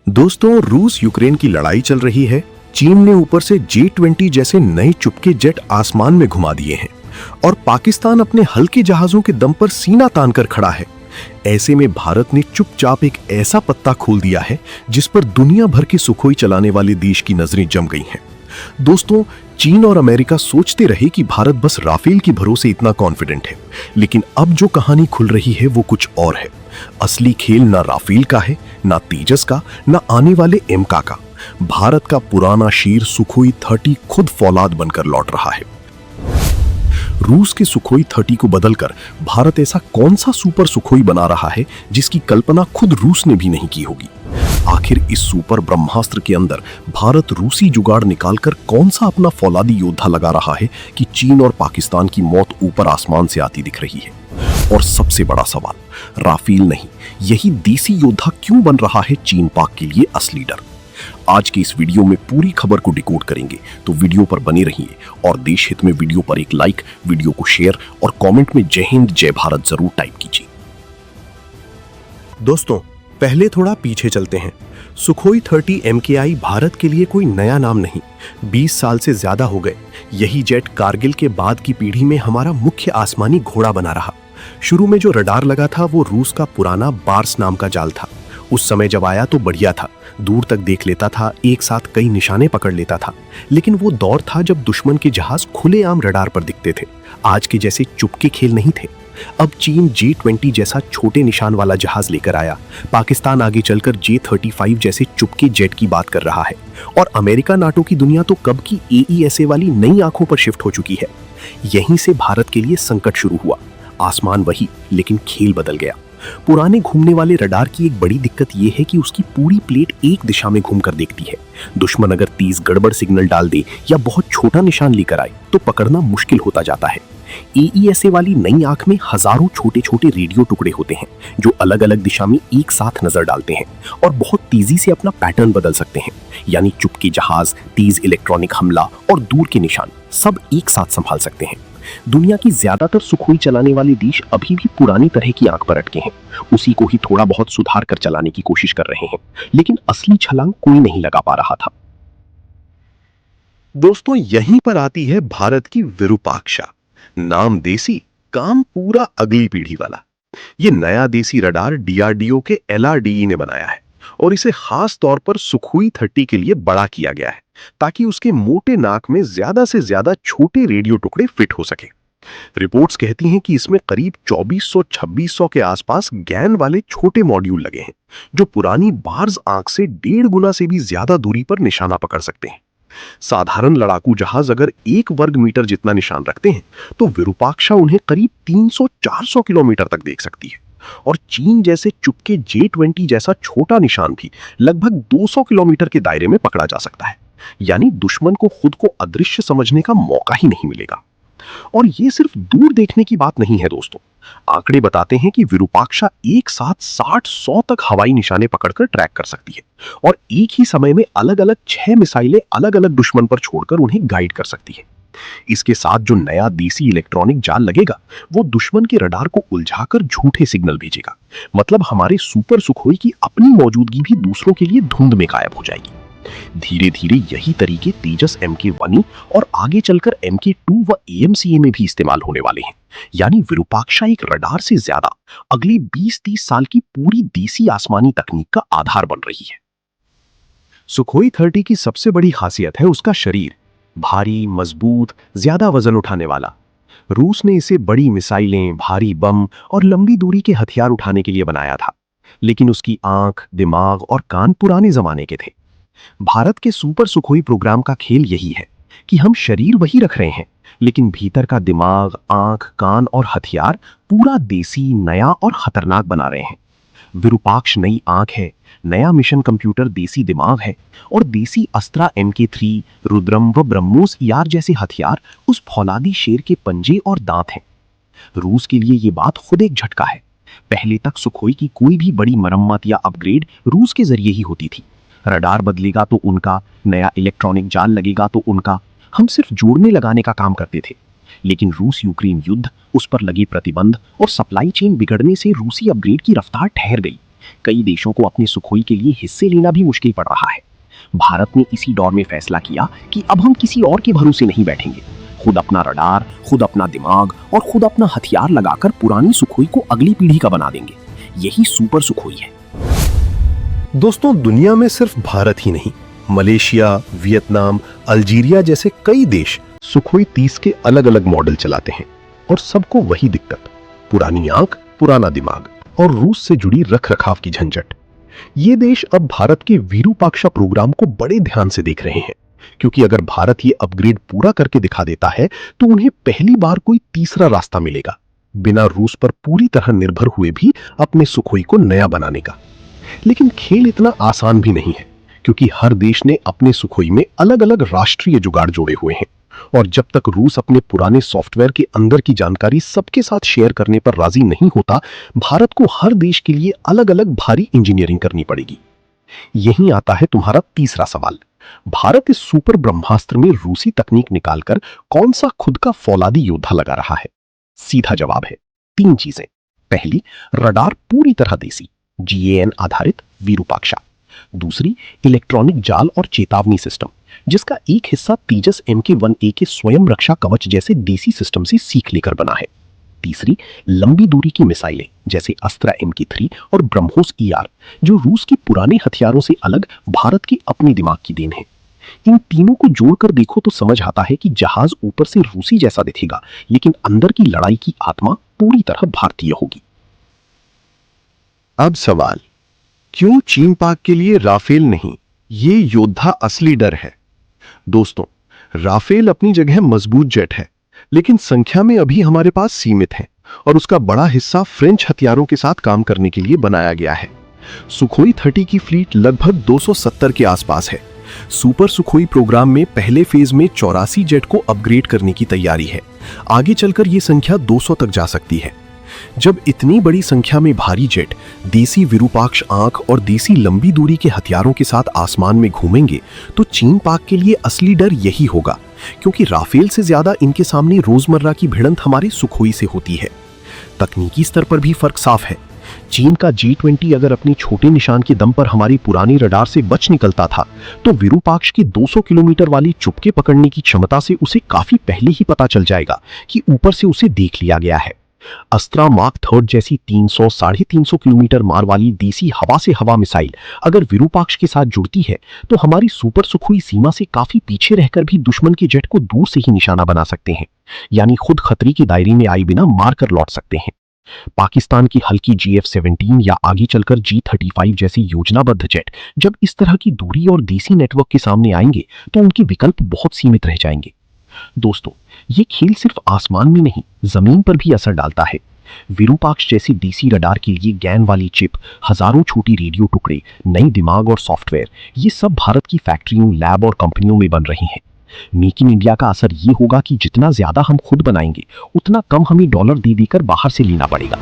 दोस्तों, रूस यूक्रेन की लड़ाई चल रही है। चीन ने ऊपर से J-20 जैसे नए चुपके जेट आसमान में घुमा दिए हैं और पाकिस्तान अपने हल्के जहाजों के दम पर सीना तानकर खड़ा है। ऐसे में भारत ने चुपचाप एक ऐसा पत्ता खोल दिया है जिस पर दुनिया भर के सुखोई चलाने वाले देश की नजरें जम गई हैं। दोस्तों, चीन और अमेरिका सोचते रहे कि भारत बस राफेल के भरोसे इतना कॉन्फिडेंट है, लेकिन अब जो कहानी खुल रही है वो कुछ और है। असली खेल ना राफेल का है, ना तेजस का, ना आने वाले एमका का। भारत का पुराना शेर सुखोई 30 खुद फौलाद बनकर लौट रहा है। रूस के सुखोई 30 को बदलकर भारत ऐसा कौन सा सुपर सुखोई बना रहा है जिसकी कल्पना खुद रूस ने भी नहीं की होगी। आखिर इस सुपर ब्रह्मास्त्र के अंदर भारत रूसी जुगाड़ निकालकर कौन सा अपना फौलादी योद्धा लगा रहा है कि चीन और पाकिस्तान की मौत ऊपर आसमान से आती दिख रही है। और सबसे बड़ा सवाल, राफेल नहीं, यही देसी योद्धा क्यों बन रहा है चीन पाक के लिए असली डर। आज की इस वीडियो में पूरी खबर को डिकोड करेंगे, तो वीडियो पर बने रहिए और देश हित में वीडियो पर एक लाइक, वीडियो को शेयर और कमेंट में जय हिंद जय भारत जरूर टाइप कीजिए। दोस्तों, पहले थोड़ा पीछे चलते हैं। सुखोई 30 MKI भारत के लिए कोई नया नाम नहीं, 20 साल से ज्यादा हो गए। यही जेट कारगिल के बाद की पीढ़ी में हमारा मुख्य आसमानी घोड़ा बना रहा। शुरू में जो रडार लगा था वो रूस का पुराना बार्स नाम का जाल था। उस समय जब आया तो बढ़िया था, दूर तक देख लेता था, एक साथ कई निशाने पकड़ लेता था। लेकिन वो दौर था जब दुश्मन के जहाज खुलेआम रडार पर दिखते थे। आज के जैसे चुपके खेल नहीं थे। अब चीन J-20 जैसा छोटे निशान वाला जहाज लेकर आया। पाकिस्तान आगे चलकर J-35 जैसे चुपके जेट की बात कर रहा है। और अमेरिका नाटो की दुनिया तो कब की AESA वाली नई आंखों पर शिफ्ट हो चुकी है। यहीं से भारत के लिए संकट शुरू हुआ। आसमान वही, लेकिन खेल बदल गया। पुराने घूमने वाले रडार की एक बड़ी दिक्कत यह है कि उसकी पूरी प्लेट एक दिशा में घूमकर देखती है। दुश्मन अगर तेज गड़बड़ सिग्नल डाल दे या बहुत छोटा निशान लेकर आए तो पकड़ना मुश्किल होता जाता है। AESA वाली नई आंख में हजारों छोटे छोटे रेडियो टुकड़े होते हैं जो अलग अलग दिशा में एक साथ नजर डालते हैं और बहुत तेजी से अपना पैटर्न बदल सकते हैं। यानी चुपके जहाज, तेज इलेक्ट्रॉनिक हमला और दूर के निशान सब एक साथ संभाल सकते हैं। दुनिया की ज्यादातर सुखोई चलाने वाले देश अभी भी पुरानी तरह की आंख पर अटके हैं। उसी को ही थोड़ा बहुत सुधार कर चलाने की कोशिश कर रहे हैं, लेकिन असली छलांग कोई नहीं लगा पा रहा था। दोस्तों, यहीं पर आती है भारत की विरूपाक्षा। नाम देसी, काम पूरा अगली पीढ़ी वाला। ये नया देसी रडार DRDO के LRDE ने बनाया है और इसे खास तौर पर सुखोई 30 के लिए बड़ा किया गया है ताकि उसके मोटे नाक में ज्यादा से ज्यादा छोटे रेडियो टुकड़े फिट हो सके। रिपोर्ट्स कहती हैं कि इसमें करीब 2400-2600 के आसपास गैन वाले छोटे मॉड्यूल लगे हैं जो पुरानी बार्स आंख से 1.5 गुना से भी ज्यादा दूरी पर निशाना पकड़ सकते हैं। साधारण लड़ाकू जहाज अगर 1 वर्ग मीटर जितना निशान रखते हैं तो विरूपाक्षा उन्हें करीब 300-400 किलोमीटर तक देख सकती है। और चीन जैसे चुपके J-20 जैसा छोटा निशान भी लगभग 200 किलोमीटर के दायरे में पकड़ा जा सकता है। यानी दुश्मन को खुद को अदृश्य समझने का मौका ही नहीं मिलेगा। और ये सिर्फ दूर देखने की बात नहीं है दोस्तों। आंकड़े बताते हैं कि विरूपाक्षा एक साथ 60-100 तक हवाई निशाने पकड़कर ट्रैक कर सकती है और एक ही समय में अलग अलग 6 मिसाइलें अलग अलग दुश्मन पर छोड़कर उन्हें गाइड कर सकती है। इसके साथ जो नया देसी इलेक्ट्रॉनिक जाल लगेगा वो दुश्मन के रडार को उलझाकर झूठे सिग्नल भेजेगा। मतलब हमारे सुपर सुखोई की अपनी मौजूदगी भी दूसरों के लिए धुंध में गायब हो जाएगी। धीरे धीरे यही तरीके तेजस MK1 और आगे चलकर MK2 व AMCA में भी इस्तेमाल होने वाले हैं। यानी विरूपाक्षा एक रडार से ज्यादा अगली 20-30 साल की पूरी देसी आसमानी तकनीक का आधार बन रही है। सुखोई 30 की सबसे बड़ी खासियत है उसका शरीर, भारी, मजबूत, ज्यादा वजन उठाने वाला। रूस ने इसे बड़ी मिसाइलें, भारी बम और लंबी दूरी के हथियार उठाने के लिए बनाया था, लेकिन उसकी आंख, दिमाग और कान पुराने जमाने के थे। भारत के सुपर सुखोई प्रोग्राम का खेल यही है कि हम शरीर वही रख रहे हैं, लेकिन भीतर का दिमाग, आंख, कान और हथियार पूरा देसी, नया और खतरनाक बना रहे हैं। विरूपाक्ष नई आंख है, नया मिशन कंप्यूटर देसी दिमाग है और देसी अस्त्रा MK3, रुद्रम व ब्रह्मोस ER जैसे हथियार उस फौलादी शेर के पंजे और दांत हैं। रूस के लिए ये बात खुद एक झटका है। पहले तक सुखोई की कोई भी बड़ी मरम्मत या अपग्रेड रूस के जरिए ही होती थी। रडार बदलेगा तो उनका, नया इलेक्ट्रॉनिक जाल लगेगा तो उनका, हम सिर्फ जोड़ने लगाने का काम करते थे। लेकिन रूस यूक्रेन युद्ध, उस पर लगे प्रतिबंध और सप्लाई चेन बिगड़ने से रूसी अपग्रेड की रफ्तार ठहर गई। कई देशों को अपने सुखोई के लिए हिस्से लेना भी मुश्किल पड़ रहा है। भारत ने इसी दौर में फैसला किया कि अब हम किसी और के भरोसे नहीं बैठेंगे। खुद अपना रडार, खुद अपना दिमाग और खुद अपना हथियार लगाकर पुरानी सुखोई को अगली पीढ़ी का बना देंगे। यही सुपर सुखोई है। दोस्तों, दुनिया में सिर्फ भारत ही नहीं, मलेशिया, वियतनाम, अल्जीरिया जैसे कई देश सुखोई 30 के अलग अलग मॉडल चलाते हैं और सबको वही दिक्कत, पुरानी आंख, पुराना दिमाग और रूस से जुड़ी रख रखाव की झंझट। ये देश अब भारत के वीरूपाक्षा प्रोग्राम को बड़े ध्यान से देख रहे हैं, क्योंकि अगर भारत ये अपग्रेड पूरा करके दिखा देता है तो उन्हें पहली बार कोई तीसरा रास्ता मिलेगा, बिना रूस पर पूरी तरह निर्भर हुए भी अपने सुखोई को नया बनाने का। लेकिन खेल इतना आसान भी नहीं है, क्योंकि हर देश ने अपने सुखोई में अलग अलग राष्ट्रीय जुगाड़ जोड़े हुए हैं, और जब तक रूस अपने पुराने सॉफ्टवेयर के अंदर की जानकारी सबके साथ शेयर करने पर राजी नहीं होता, भारत को हर देश के लिए अलग अलग भारी इंजीनियरिंग करनी पड़ेगी। यहीं आता है तुम्हारा तीसरा सवाल। भारत इस सुपर ब्रह्मास्त्र में रूसी तकनीक निकालकर कौन सा खुद का फौलादी योद्धा लगा रहा है? सीधा जवाब है 3 चीजें। पहली, रडार पूरी तरह देसी, GAN आधारित वीरूपाक्षा। दूसरी, इलेक्ट्रॉनिक जाल और चेतावनी सिस्टम, जिसका एक हिस्सा तेजस MK1A के स्वयं रक्षा कवच जैसे देसी सिस्टम से सीख लेकर बना है। तीसरी, लंबी दूरी की मिसाइलें जैसे अस्त्रा MK3 और ब्रह्मोस ER, जो रूस के पुराने हथियारों से अलग भारत के अपने दिमाग की देन है। इन तीनों को जोड़कर देखो तो समझ आता है कि जहाज ऊपर से रूसी जैसा दिखेगा, लेकिन अंदर की लड़ाई की आत्मा पूरी तरह भारतीय होगी। अब सवाल, क्यों चीन पाक के लिए राफेल नहीं? ये योद्धा असली डर है। दोस्तों, राफेल अपनी जगह मजबूत जेट है, लेकिन संख्या में अभी हमारे पास सीमित है, और उसका बड़ा हिस्सा फ्रेंच हथियारों के साथ काम करने के लिए बनाया गया है। सुखोई 30 की फ्लीट लगभग 270 के आसपास है। सुपर सुखोई प्रोग्राम में पहले फेज में 84 जेट को अपग्रेड करने की तैयारी है। आगे चलकर यह संख्या 200 तक जा सकती है। जब इतनी बड़ी संख्या में भारी जेट देसी विरूपाक्ष आंख और देसी लंबी दूरी के हथियारों के साथ आसमान में घूमेंगे, तो चीन पाक के लिए असली डर यही होगा, क्योंकि राफेल से ज्यादा इनके सामने रोजमर्रा की भिड़ंत हमारे सुखोई से होती है। तकनीकी स्तर पर भी फर्क साफ है। चीन का G20 अगर अपनी छोटे निशान के दम पर हमारी पुरानी रडार से बच निकलता था, तो विरूपाक्ष की 200 किलोमीटर वाली चुपके पकड़ने की क्षमता से उसे काफी पहले ही पता चल जाएगा कि ऊपर से उसे देख लिया गया है। अस्त्रा मार्क 3 जैसी 300-350 किलोमीटर मार वाली देसी हवा से हवा मिसाइल अगर विरूपाक्ष के साथ जुड़ती है, तो हमारी सुपर सुखोई सीमा से काफी पीछे रहकर भी दुश्मन के जेट को दूर से ही निशाना बना सकते हैं, यानी खुद खतरे के दायरे में आए बिना मारकर लौट सकते हैं। पाकिस्तान की हल्की GF-17 या आगे चलकर G-35 जैसी योजनाबद्ध जेट जब इस तरह की दूरी और देसी नेटवर्क के सामने आएंगे, तो उनके विकल्प बहुत सीमित रह जाएंगे। दोस्तों, ये खेल सिर्फ आसमान में नहीं, जमीन पर भी असर डालता है। विरूपाक्ष जैसी देसी रडार के लिए GAN वाली चिप, हजारों छोटी रेडियो टुकड़े, नई दिमाग और सॉफ्टवेयर, ये सब भारत की फैक्ट्रियों, लैब और कंपनियों में बन रही हैं। मेक इन इंडिया का असर ये होगा कि जितना ज्यादा हम खुद बनाएंगे, उतना कम हमें डॉलर दे देकर बाहर से लेना पड़ेगा।